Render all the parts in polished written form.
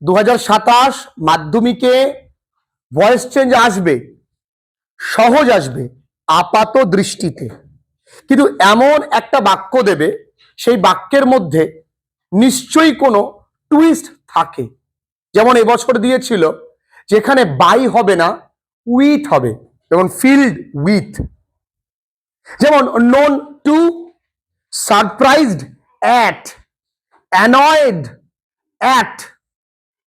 2027 মাধ্যমিকে voice change আসবে, সহজ আসবে আপাত দৃষ্টিতে, কিন্তু এমন একটা বাক্য দেবে সেই বাক্যের মধ্যে নিশ্চয়ই কোনো টুইস্ট থাকে। যেমন এবছর দিয়েছিল যেখানে বাই হবে না, উইথ হবে, যেমন ফিল্ড উইথ, যেমন known to, surprised at, annoyed at,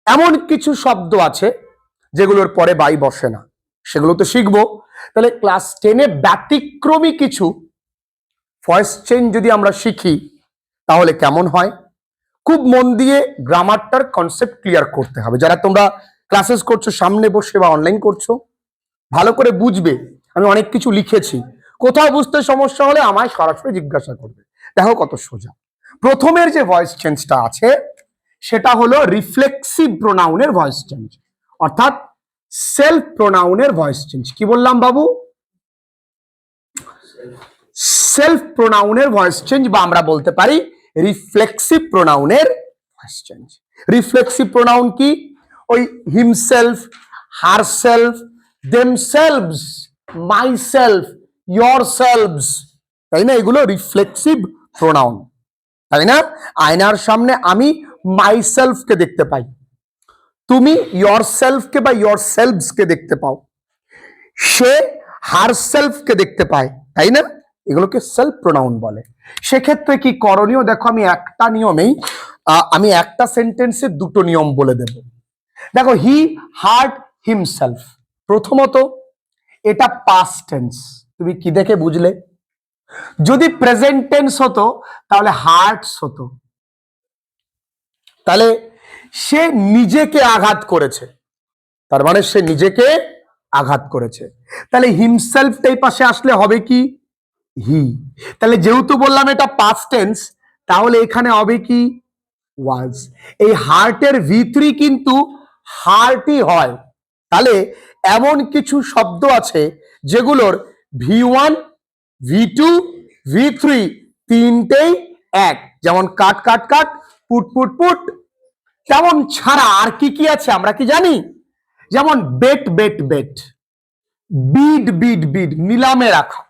এমন কিছু শব্দ আছে যেগুলোর পরে বাই বসে না, সেগুলো তো শিখবো। তাহলে ক্লাস 10-এ ব্যতিক্রমী কিছু ভয়েস চেঞ্জ যদি আমরা শিখি তাহলে কেমন হয়। খুব মন দিয়ে গ্রামারটার কনসেপ্ট ক্লিয়ার করতে হবে। যারা তোমরা ক্লাসেস করছো সামনে বসে বা অনলাইন করছো, ভালো করে বুঝবে। আমি অনেক কিছু লিখেছি, কোথাও বুঝতে সমস্যা হলে আমায় সরাসরি জিজ্ঞাসা করবে। দেখো কত সোজা। প্রথমের যে ভয়েস চেঞ্জটা আছে সেটা হলো রিফ্লেক্সিভ প্রোনাউনের ভয়েস চেঞ্জ, অর্থাৎ সেলফ প্রোনাউনের ভয়েস চেঞ্জ। কি বললাম বাবু? সেলফ প্রোনাউনের ভয়েস চেঞ্জ, বা আমরা বলতে পারি রিফ্লেক্সিভ প্রোনাউনের ভয়েস চেঞ্জ। রিফ্লেক্সিভ প্রোনাউন কি? ওই himself, herself, themselves, myself, yourselves, তাই না? এগুলো রিফ্লেক্সিভ প্রোনাউন, তাই না? আয়নার সামনে আমি মাইসেলফকে দেখতে পাই, তুমি ইয়োরসেলফকে বা ইয়োরসেলভসকে দেখতে পাও, সে হারসেলফকে দেখতে পায়, তাই না? এগুলোকে সেলফ প্রোনাউন বলে। সেক্ষেত্রে কি করণীয়? দেখো, আমি একটা নিয়মেই আমি একটা সেন্টেন্সে দুটো নিয়ম বলে দেব। দেখো, হি হার্ট হিমসেলফ, প্রথমত এটা পাস্ট টেন্স, তুমি কি দেখে বুঝলে? যদি প্রেজেন্ট টেন্স হতো তাহলে হার্টস হতো, তাহলে সে নিজেকে আঘাত করেছে, তার মানে সে নিজেকে আঘাত করেছে। তাহলে হিমসেলফটাই পাশে আসলে হবে কি? হি। তাহলে যেহেতু বললাম এটা পাস্ট টেন্স, তাহলে এখানে হবে কি? ওয়াজ। এই হার্টের ভিতরি কিন্তু হার্টই হয়। তাহলে এমন কিছু শব্দ আছে যেগুলোর V1, V2, V3 তিনটেই এক, যেমন কাট কাট কাট, পুট পুট পুট। তেমন ছাড়া আর কি কি আছে আমরা কি জানি? যেমন বেট বেট বেট, বিড বিড বিড, নিলামে রাখা,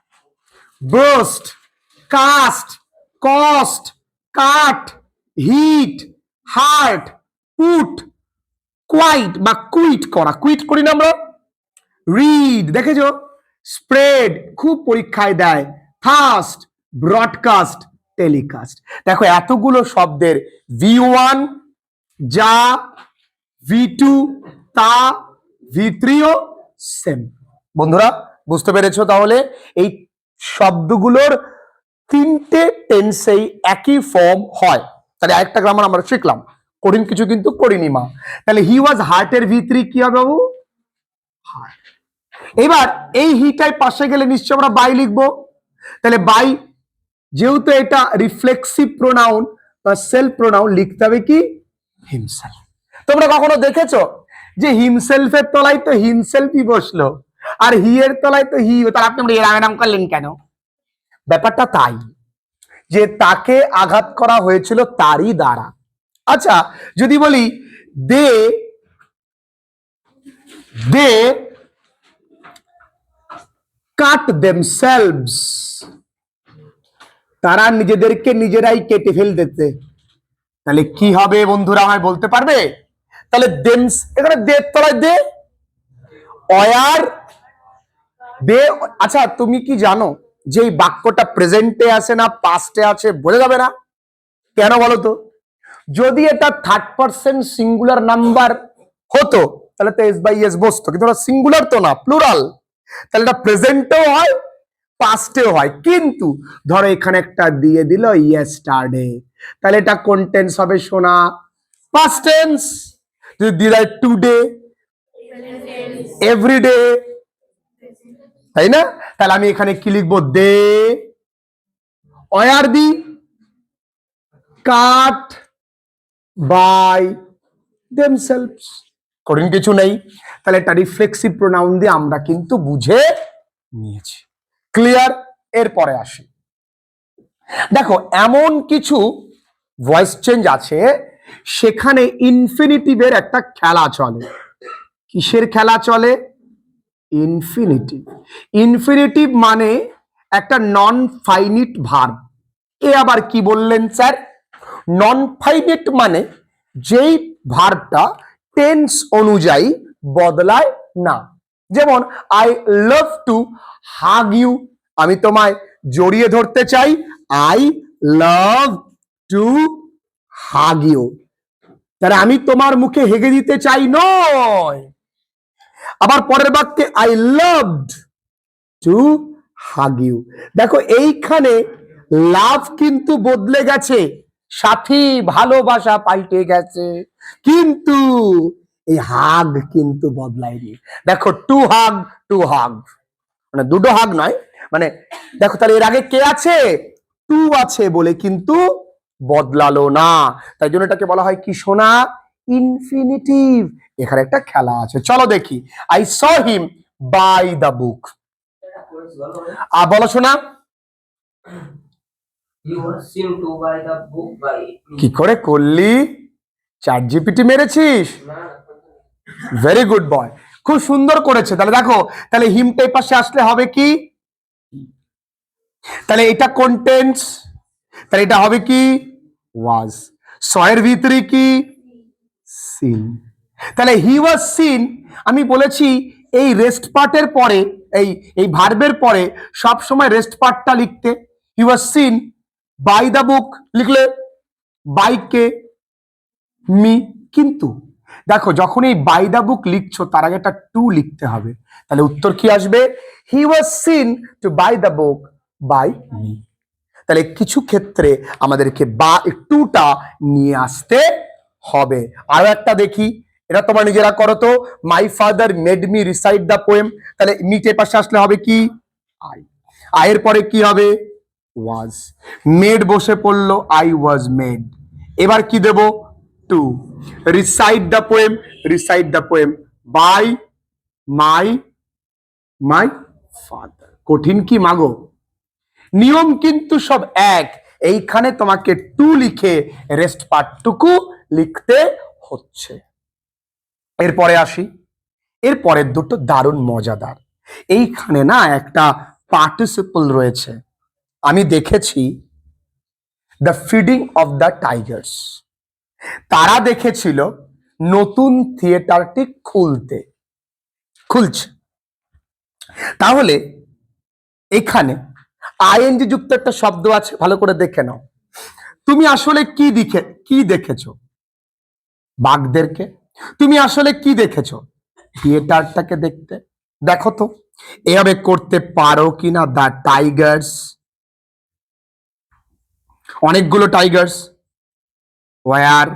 ব্রোস্ট, কাস্ট, কস্ট, কাট, হিট, হার্ট, পুট, কোয়াইট বা কুইট করা, কুইট করি না আমরা, রিড, দেখেছো? স্প্রেড, খুব পরীক্ষায় দেয়, ফাস্ট, ব্রডকাস্ট, টেলিকাস্ট। দেখো এতগুলো শব্দের V1 যা, V2 তা, V3 ও সেম। বন্ধুরা বুঝতে পেরেছো? তাহলে এই শব্দগুলোর তিনটে টেন্সেই একই ফর্ম হয়। তাহলে আরেকটা গ্রামার আমরা শিখলাম, কঠিন কিছু কিন্তু করিনি মা। তাহলে হি ওয়াজ হার্টের V3 কি হবে বাবু? হার্ট। এবার এই হিটাই পাশে গেলে নিশ্চয় আমরা বাই লিখবো। তাহলে বাই, যেহেতু এটা রিফ্লেক্সিভ প্রোনাউন বা সেলফ প্রোনাউন, লিখতে হবে কি? হিমসেলফ। তোমরা কখনো দেখেছো যে হিমসেলফের তলায় তো হিমসেলফই বসলো আর হি এর তলায় তো হি, তাহলে আপনি এর নাম করলেন কেন? ব্যাপারটা তাই যে তাকে আঘাত করা হয়েছিল তারই দ্বারা। আচ্ছা, যদি বলি দে দে কাট দেমসেলভস, তারা নিজেদেরকে নিজেরাই কেটে ফেলতে, তাহলে কি হবে বন্ধুরা আমায় বলতে পারবে? তাহলে দেমস, এখানে দে তলায় দে, অয়ার দে। আচ্ছা, তুমি কি জানো যে এই বাক্যটা প্রেজেন্টে আছে না পাস্টে আছে বলে যাবে না? কেন বলো তো? যদি এটা থার্ড পারসন সিঙ্গুলার নাম্বার হতো তাহলে তো এস বাই এস বসতো, কিন্তু এটা সিঙ্গুলার তো না, প্লুরাল, তাহলে এটা প্রেজেন্টেও হয় পাস্টেও হয়। কিন্তু ধরো এখানে একটা দিয়ে দিল ইয়েস্টারডে, তাহলে এটা কোন টেন্স হবে সোনা? Past tense. যদি দিয়ে দেয় টুডে, এভরিডে, তাই না? তাহলে আমি এখানে কি লিখবো? They were the cut by themselves. কঠিন কিছু নেই। তাহলে এটা রিফ্লেক্সিভ প্রোনাউন দিয়ে আমরা কিন্তু বুঝে নিয়েছি। ক্লিয়ার? এরপরে আসি। দেখো এমন কিছু ভয়েস চেঞ্জ আছে সেখানে ইনফিনিটিভের একটা খেলা চলে। কিসের খেলা চলে? ইনফিনিটিভ। ইনফিনিটিভ মানে একটা নন ফাইনিট ভার্ব। এ আবার কি বললেন স্যার? নন ফাইনিট মানে যেই ভার্বটা টেন্স অনুযায়ী বদলায় না। যেমন I love to hug you, আমি তোমায় জড়িয়ে ধরতে চাই, I love to hug you. তাহলে আমি তোমার মুখে হেগে দিতে চাই নয়। আবার পরের বাক্যে I loved to hug you. দেখো এইখানে লাভ কিন্তু বদলে গেছে, সাথী ভালোবাসা পাল্টে গেছে, কিন্তু এই হাগ কিন্তু বদলায়নি। দেখো টু হাগ, টু হাগ মানে দুটো হাগ নয়, মানে দেখো তাহলে এর আগে কে আছে? টু আছে বলে কিন্তু বদলালো না। তাই জন্য এটাকে বলা হয় কি শোনা? ইনফিনিটিভ। এখানে একটা খেলা আছে, চলো দেখি। I saw him by the book. বলো শোনা। কি করে করলি? চ্যাট জিপিটি মেরেছিস? ভেরি গুড বয়, খুব সুন্দর করেছে। তাহলে দেখো, তাহলে হিমটা এই পাশে আসলে হবে কি? তাহলে এটা কোন টেন্স? তাহলে এটা হবে কি? ওয়াজ। সয়ের ভিতরে কি? সিন। তাহলে হি ওয়াজ সিন, আমি বলেছি এই রেস্ট পার্টের পরে, এই ভার্বের পরে সব সময় রেস্ট পার্টটা লিখতে। He was seen by the book লিখলে বাই কে? মি। কিন্তু দেখো যখন এই বাই দ্য বুক লিখছো তার আগে একটা টু লিখতে হবে। তাহলে উত্তর কি আসবে? He was seen to by the book by me. তাহলে কিছু ক্ষেত্রে আমাদেরকে বা টুটা নিয়ে আসতে হবে। আরো একটা দেখি, এটা তোমার নিজেরা করো তো। My father made me recite the poem. তাহলে মিটের পাশে আসলে হবে কি? আই। আয়ের পরে কি হবে? ওয়াজ। মেড বসে পড়লো, আই ওয়াজ মেড। এবার কি দেব? Two. Recite the poem, recite the poem by my my father. কঠিন কি মাগো? নিয়ম কিন্তু সব এক। এইখানে তোমাকে টু লিখে রেস্ট পার্টটুকু লিখতে হচ্ছে। এরপরে আসি, এরপরের দুটো দারুণ মজাদার। এইখানে না একটা পার্টিসিপল রয়েছে। আমি দেখেছি the feeding of the Tigers, তারা দেখেছিল নতুন থিয়েটারটি খুলছে। তাহলে এখানে আইএনজি যুক্ত একটা শব্দ আছে, ভালো করে দেখে নাও। তুমি আসলে কি দেখেছো? বাঘদেরকে। তুমি আসলে কি দেখেছো? থিয়েটারটাকে দেখতে। দেখো তো এভাবে করতে পারো কিনা। দ্য টাইগার্স, অনেকগুলো টাইগার্স, ওয়ার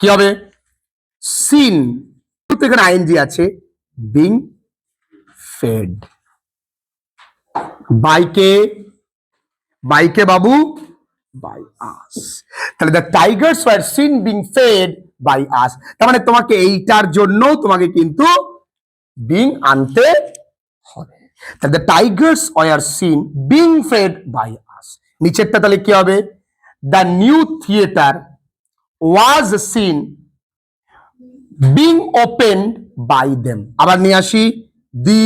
কি হবে? সিন। এখানে আইএনজি আছে, বিং ফেড। বাইকে বাবু, বাই আস। তাহলে the tigers were seen being fed by us. তার মানে তোমাকে এইটার জন্য তোমাকে কিন্তু বিং আনতে হবে। তাহলে the tigers were seen being fed by us. নিচেরটা তাহলে কি হবে? The new theatre was seen being open by them. আবার নিয়ে আসি, the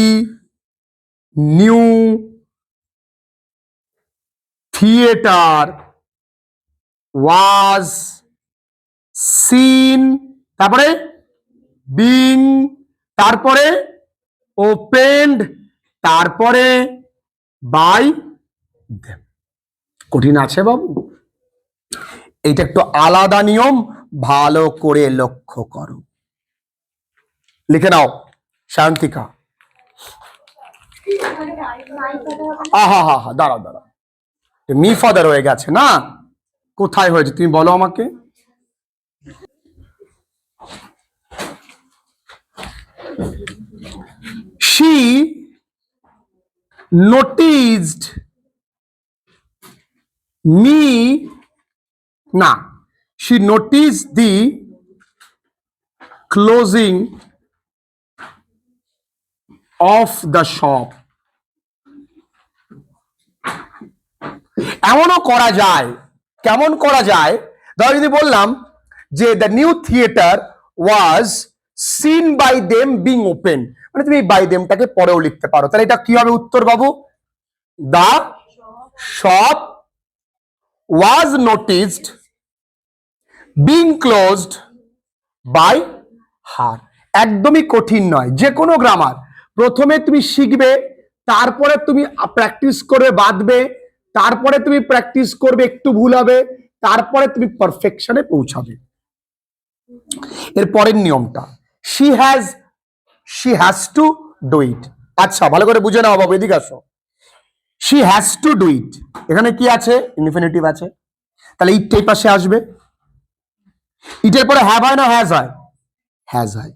new theatre was seen, তারপরে বিং, তারপরে ওপেন্ড, তারপরে বাই দেম। কঠিন আছে বাবু? এইটা একটু আলাদা নিয়ম, ভালো করে লক্ষ্য করো। লিখে নাও শান্তিকা। দাঁড়াও, মি ফাদার হয়ে গেছে না? কোথায় হয়েছে তুমি বলো আমাকে। she noticed me, না, she noticed the closing of the shop. এমনও করা যায়, কেমন করা যায়? ধরো যদি বললাম যে the new theatre was seen by them being open, মানে তুমি বাই দেমটাকে পরেও লিখতে পারো, তাহলে এটা কি হবে উত্তর বাবু? The shop was noticed being closed by her. একদমই কঠিন নয়, যে কোনো গ্রামার প্রথমে তুমি শিখবে, তারপরে তুমি প্র্যাকটিস করবে, বাঁধবে, তারপরে তুমি প্র্যাকটিস করবে, একটু ভুল হবে, তারপরে তুমি পারফেকশনে পৌঁছাবে। এর পরের নিয়মটা শি হ্যাজ টু ডু ইট। আচ্ছা ভালো করে বুঝে নাও বাবু, এদিকে আসো। শি হ্যাজ টু ডু ইট, এখানে কি আছে? ইনফিনিটিভ আছে, তাহলে ইট এই পাশে আসবে। ইটের পরে হ্যাভ হয় না হ্যাজ হয়? হ্যাজ হয়।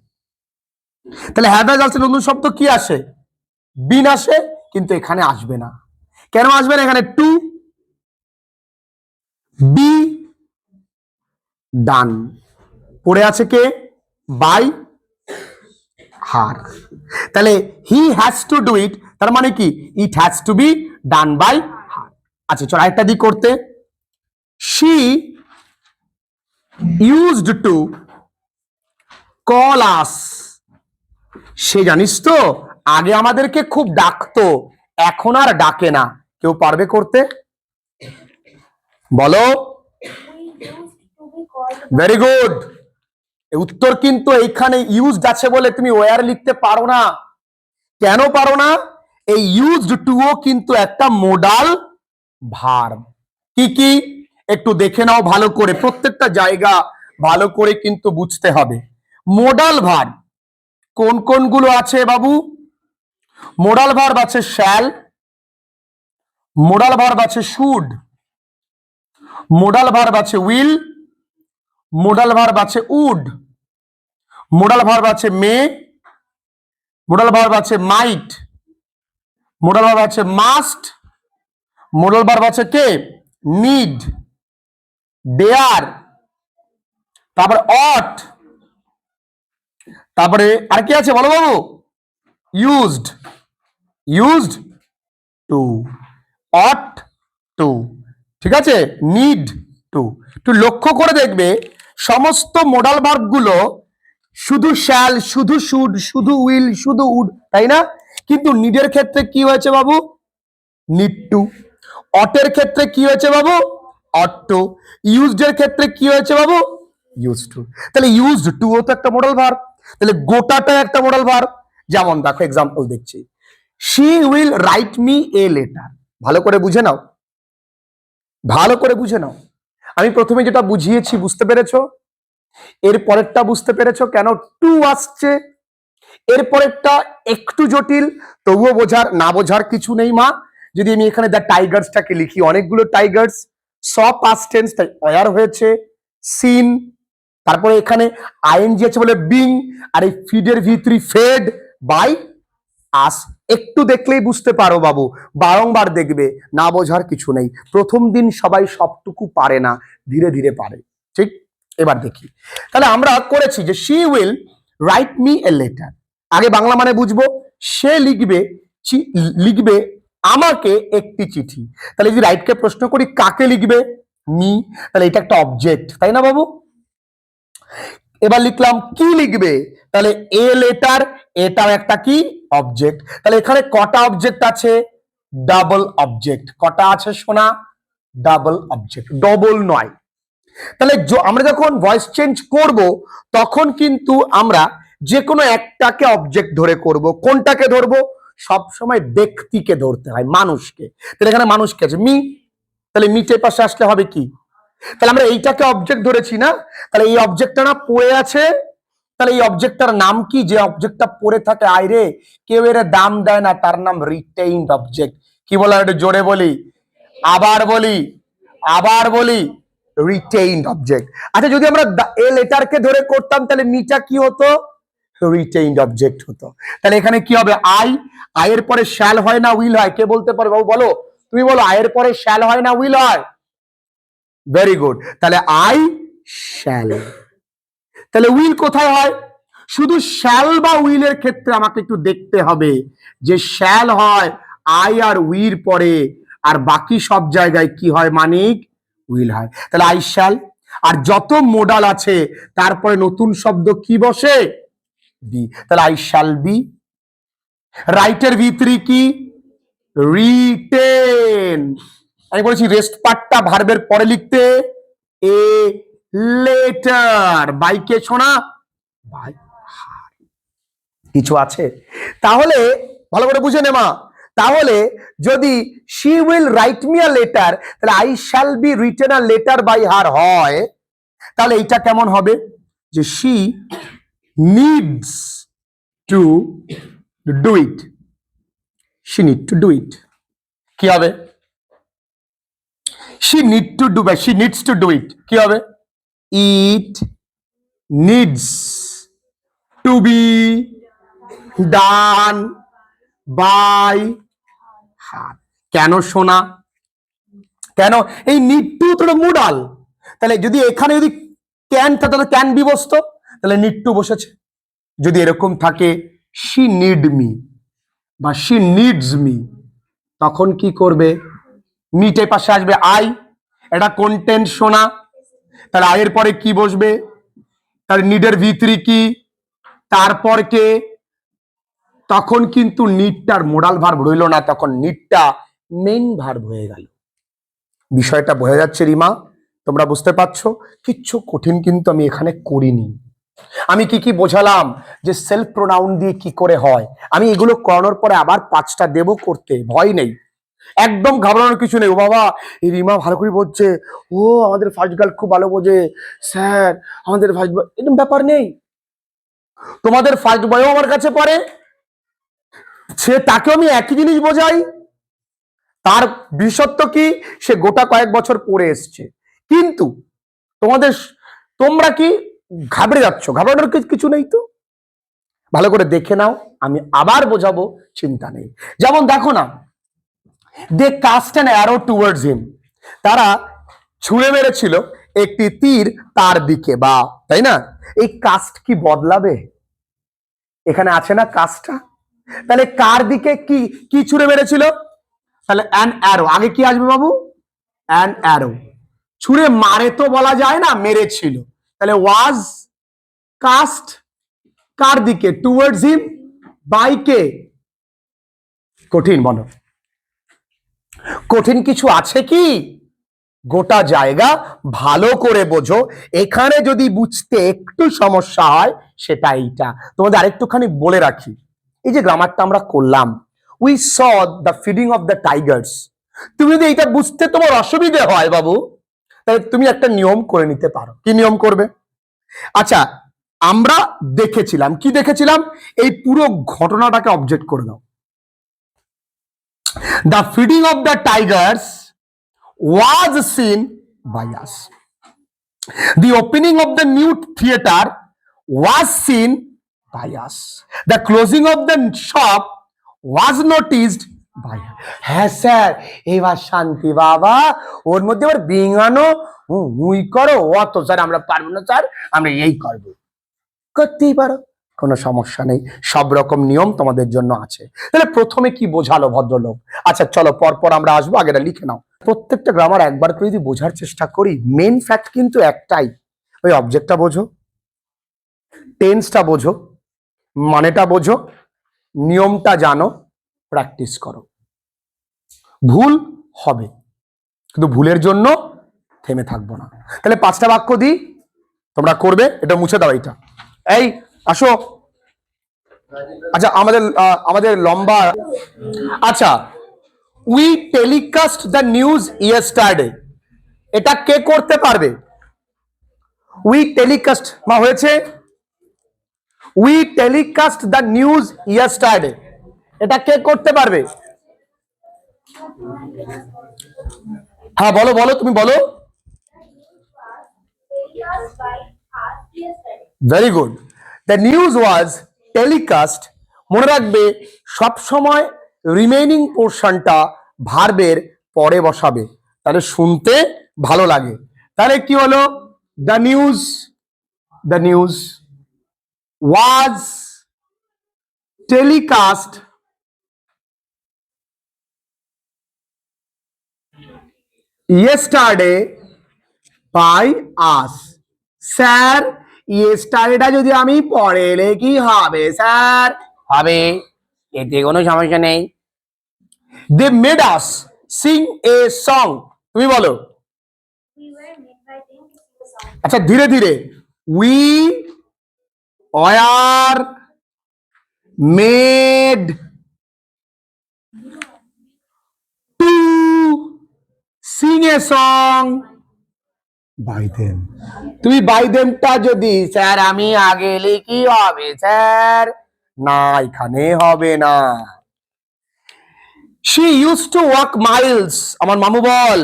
তাহলে হ্যাভ হ্যাজ আসলে নতুন শব্দ কি আসে? বিন আসে, কিন্তু এখানে আসবে না। কেন আসবে না? এখানে টু বি ডান পড়ে আছে কে? By her. তাহলে he has to do it, তার মানে কি it has to be done by her. আচ্ছা চল আরেকটা দিক করতে। She used to call us, সে জানিস তো আগে আমাদেরকে খুব ডাকতো, এখন আর ডাকে না। কেউ পারবে করতে? বলো। Very good. উত্তর কিন্তু এইখানে ইউজড আছে বলে তুমি ওয়ার লিখতে পারো না। কেন পারো না? এই ইউজড টু ও কিন্তু একটা মোডাল ভার্ব। কি কি একটু দেখে নাও ভালো করে, প্রত্যেকটা জায়গা ভালো করে কিন্তু বুঝতে হবে। মোডাল ভার্ব কোন কোনগুলো আছে বাবু? মোডাল ভার্ব আছে শ্যাল, মোডাল ভার্ব আছে শুড, মোডাল ভার্ব আছে উইল, মোডাল ভার্ব আছে উড, মোডাল ভার্ব আছে মে, মোডাল ভার্ব আছে মাইট, মোডাল ভার্ব আছে মাস্ট, মোডাল ভার্ব আছে কে? নিড, ডেয়ার, তারপর অট, তারপরে আর কি আছে বলো বাবু? Used, used to, ought to, ঠিক আছে, নিড টু। একটু লক্ষ্য করে দেখবে সমস্ত মোডাল ভার্ব গুলো শুধু শ্যাল, শুধু শুড, শুধু উইল, শুধু উড, তাই না? কিন্তু নিডের ক্ষেত্রে কি হয়েছে বাবু? Need to. অটের ক্ষেত্রে কি হয়েছে বাবু? Ought to. ইউজড এর ক্ষেত্রে কি হয়েছে বাবু? Use to. তাহলে ইউজড টু ও তো একটা মোডাল ভার্ব, তাহলে গোটাটা একটা মোডাল ভার্ব। যেমন দেখো এক্সাম্পল দেখছি, she will write me a letter. ভালো করে বুঝে নাও, ভালো করে বুঝে নাও। আমি প্রথমে যেটা বুঝিয়েছি বুঝতে পেরেছো? এর পরেরটা বুঝতে পেরেছো কেন টু আসছে? এর পরেরটা একটু জটিল, তবুও বোঝার না বোঝার কিছু নেই মা। যদি আমি এখানে দ্য টাইগার্সটাকে লিখি, অনেকগুলো টাইগার্স, স পাস্ট টেন্স, তাই অয়ার হয়েছে, সিন, তারপরে এখানে আইএনজি আছে বলে বিং, আর এই ফিডের ভিতরে ফেড বাই আস। একটু দেখলেই বুঝতে পারো বাবু, বারংবার দেখবে, না বোঝার কিছু নেই। প্রথম দিন সবাই সবটুকু পারে না, ধীরে ধীরে পারে, ঠিক? এবার দেখি, তাহলে আমরা করেছি যে she will write me a letter, আগে বাংলা মানে বুঝবো, সে লিখবে, লিখবে আমাকে একটি চিঠি। তাহলে যদি রাইটকে প্রশ্ন করি কাকে লিখবে? মি, তাহলে এটা একটা অবজেক্ট, তাই না বাবু? এবার লিখলাম কি লিখবে, তাহলে এ লেটার, এটাও একটা কি অবজেক্ট। তাহলে এখানে কটা অবজেক্ট আছে? Double object. কটা আছে সোনা? ডাবল অবজেক্ট, ডবল নয়। তাহলে আমরা যখন ভয়েস চেঞ্জ করব তখন কিন্তু আমরা যে কোনো একটাকে অবজেক্ট ধরে করব। কোনটাকে ধরবো? সব সময় ব্যক্তিকে ধরতে হয়, মানুষকে। তাহলে এখানে মানুষকে আছে মি, তাহলে মিটের পাশে আসলে হবে কি? তাহলে আমরা এইটাকে অবজেক্ট ধরেছি না, তাহলে এই অবজেক্টটা না পড়ে আছে, তাহলে এই অবজেক্টটার নাম কি? যে অবজেক্টটা পড়ে থাকে আইরে কেউ এর দাম দেয় না, তার নাম রিটেইনড অবজেক্ট। কি বলা? একটু জোরে বলি, আবার বলি, আবার বলি, রিটেইনড অবজেক্ট। আচ্ছা যদি আমরা এ লেটারকে ধরে করতাম তাহলে মিটা কি হতো? রিটেইনড অবজেক্ট হতো। তাহলে এখানে কি হবে? আই, আয়ের পরে শ্যাল হয় না উইল হয়? কে বলতে পারবে বাবু? বলো, তুমি বলো, আয়ের পরে শ্যাল হয় না উইল হয়? ভেরি গুড, তাহলে আই শ্যাল। তাহলে উইল কোথায় হয়? শুধু শ্যাল বা উইলের ক্ষেত্রে আমাকে একটু দেখতে হবে যে শ্যাল হয় আই আর উইল পরে, আর বাকি সব জায়গায় কি হয়? মানিক উইল হয়। তাহলে আই শ্যাল, আর যত মোডাল আছে তারপরে নতুন শব্দ কি বসে? বি। তাহলে আই শ্যাল বি। রাইটের ভিতরে কি? রিটেন। আমি বলেছি রেস্ট পার্টটা ভার্বের পরে লিখতে এ লেটার। বাইকে শোনা বাই। কিছু আছে? তাহলে ভালো করে বুঝে নে মা। তাহলে যদি she will write me a letter, তাহলে I shall be written a letter by her হয়, তাহলে এইটা কেমন হবে? যে she needs to do it. She need to do it কি হবে? She need to do by she needs to do it কি হবে? It needs to be done by her. কেন শোনা? কেন? এই নিড টু তো মুডাল, তাহলে যদি এখানে যদি ক্যান থাকে তাহলে ক্যান বি বসতো, তাহলে নিড টু বসেছে। যদি এরকম থাকে শি নিড মি বা শি নিডস মি, তখন কি করবে? মিটের পাশে আসবে আই, এটা কন্টেন্ট শোনা, তাহলে আয়ের পরে কি বসবে? তার নিডের ভিতরে কি, তারপর কে, তখন কিন্তু নিডটার মোডাল ভার্ব রইল না, তখন নিডটা মেইন ভার্ব হয়ে গেল। বিষয়টা বোঝা যাচ্ছে রিমা? তোমরা বুঝতে পারছো? কিচ্ছু কঠিন কিন্তু আমি এখানে করিনি। আমি কি কি বোঝালাম যে সেলফ প্রোনাউন দিয়ে কি করে হয়, আমি এগুলো করানোর পরে আবার 5টা দেব করতে, ভয় নেই, একদম ঘাবড়ানোর কিছু নেই। ও বাবা এই রিমা ভালো করে বলছে, ও আমাদের ফার্স্ট গার্ল খুব ভালো বোঝে স্যার, আমাদের ফার্স্ট বয়, এরকম ব্যাপার নেই। তোমাদের ফার্স্ট বয়ও আমার কাছে পড়ে, সে তাকে আমি একই জিনিস বোঝাই। তার বিশেষত্ব কি? সে গোটা কয়েক বছর পড়ে এসছে। কিন্তু তোমরা কি ঘাবড়ে যাচ্ছ? ঘাবড়ানোর কিছু নেই তো, ভালো করে দেখে নাও, আমি আবার বোঝাবো, চিন্তা নেই। যেমন দেখো না, they cast an arrow towards him, তারা ছুঁড়ে মেরেছিল একটি তীর তার দিকে, বা তাই না? এই কাস্ট কি বদলাবে? এখানে আছে না কাস্টটা, তাহলে কার দিকে কি কি ছুঁড়ে মেরেছিল? তাহলে অ্যান অ্যারো, আগে কি আসবে বাবু? An arrow. ছুঁড়ে মারে তো বলা যায় না, মেরেছিল, তাহলে ওয়াজ কাস্ট কার দিকে? টুয়ার্ডস হিম বাই কে? কঠিন বলো, কঠিন কিছু আছে কি? গোটা জায়গা ভালো করে বোঝো, এখানে যদি বুঝতে একটু সমস্যা হয় সেটা এইটা। তোমাদের আরেকটুখানি বলে রাখি, এই যে গ্রামারটা আমরা করলাম, we saw the feeding of the Tigers, তুমি যদি এইটা বুঝতে তোমার অসুবিধে হয় বাবু, তাহলে তুমি একটা নিয়ম করে নিতে পারো। কি নিয়ম করবে? আচ্ছা, আমরা দেখেছিলাম, কি দেখেছিলাম? এই পুরো ঘটনাটাকে অবজেক্ট করে দাও। The feeding of the Tigers was seen by us. The opening of the new theater was seen by us. The closing of the shop was noticed by us. হ্যাঁ স্যার, এবার শান্তি বাবা, ওর মধ্যে আবার বিঙানো মুই করো, অত স্যার আমরা পারবো না স্যার, আমরা এই করবো, করতেই পারো, কোনো সমস্যা নেই, সব রকম নিয়ম তোমাদের জন্য আছে। তাহলে প্রথমে কি বোঝালো ভদ্রলোক? আচ্ছা চলো পরপর আমরা আসবো, আগেটা লিখে নাও। প্রত্যেকটা গ্রামার একবার করে যদি বোঝার চেষ্টা করি, মেন ফ্যাক্ট কিন্তু একটাই, ওই অবজেক্টটা বোঝো, টেন্সটা বোঝো, মানেটা বোঝো, নিয়মটা জানো, প্র্যাকটিস করো। ভুল হবে, কিন্তু ভুলের জন্য থেমে থাকবো না। তাহলে 5টা বাক্য দিই, তোমরা করবে, এটা মুছে দাও এইটা। এই আসো। আচ্ছা আমাদের লম্বা, আচ্ছা, we telecast the news yesterday, এটা কে করতে পারবে? উই টেলিকাস্ট মা হয়েছে, we telecast the news yesterday, এটা কে করতে পারবে? হ্যাঁ বলো বলো, তুমি বলো। Very good. The news was telecast, মনে রাখবে সব সময় রিমেইনিং পোর্শনটা ভার্বের পরে বসাবে, তাহলে শুনতে ভালো লাগে। তাহলে কি হলো? The news, the news was telecast yesterday by us. Sir ইয়েস্টারডেটা যদি আমি পরে এলে কি হবে স্যার? হবে, এতে কোনো সমস্যা নেই। They made us sing a song. তুমি বলো। We were made by them to sing a song. আচ্ছা ধীরে ধীরে। We were made to sing a song by them. তুমি বাই দেমটা যদি স্যার আমি আগে এলে কি হবে স্যার? না, এখানে হবে না। She use to walk Miles. আমার মামু বল।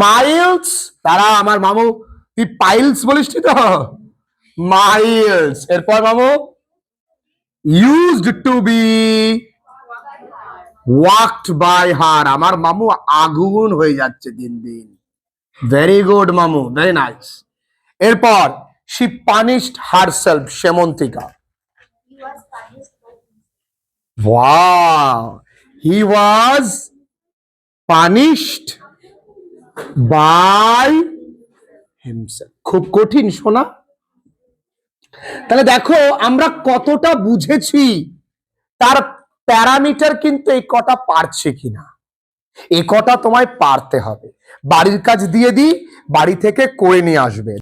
মাইলস, তারা আমার মামু। তুই পাইলস বলিস তো? মাইলস। এরপর মামু used to be walked by her. আমার মামু আগুন হয়ে যাচ্ছে দিন দিন। ভেরি গুড মামু, ভেরি নাইস। এরপর she punished herself. Semantika. He was punished for himself. Wow, he was punished by himself. খুব কঠিন শোনা। তাহলে দেখো আমরা কতটা বুঝেছি, তার প্যারামিটার কিন্তু এই কটা পারছে কিনা। এ কটা তোমায় পারতে হবে। বাড়ির কাজ দিয়ে দিই, বাড়ি থেকে করে নিয়ে আসবে।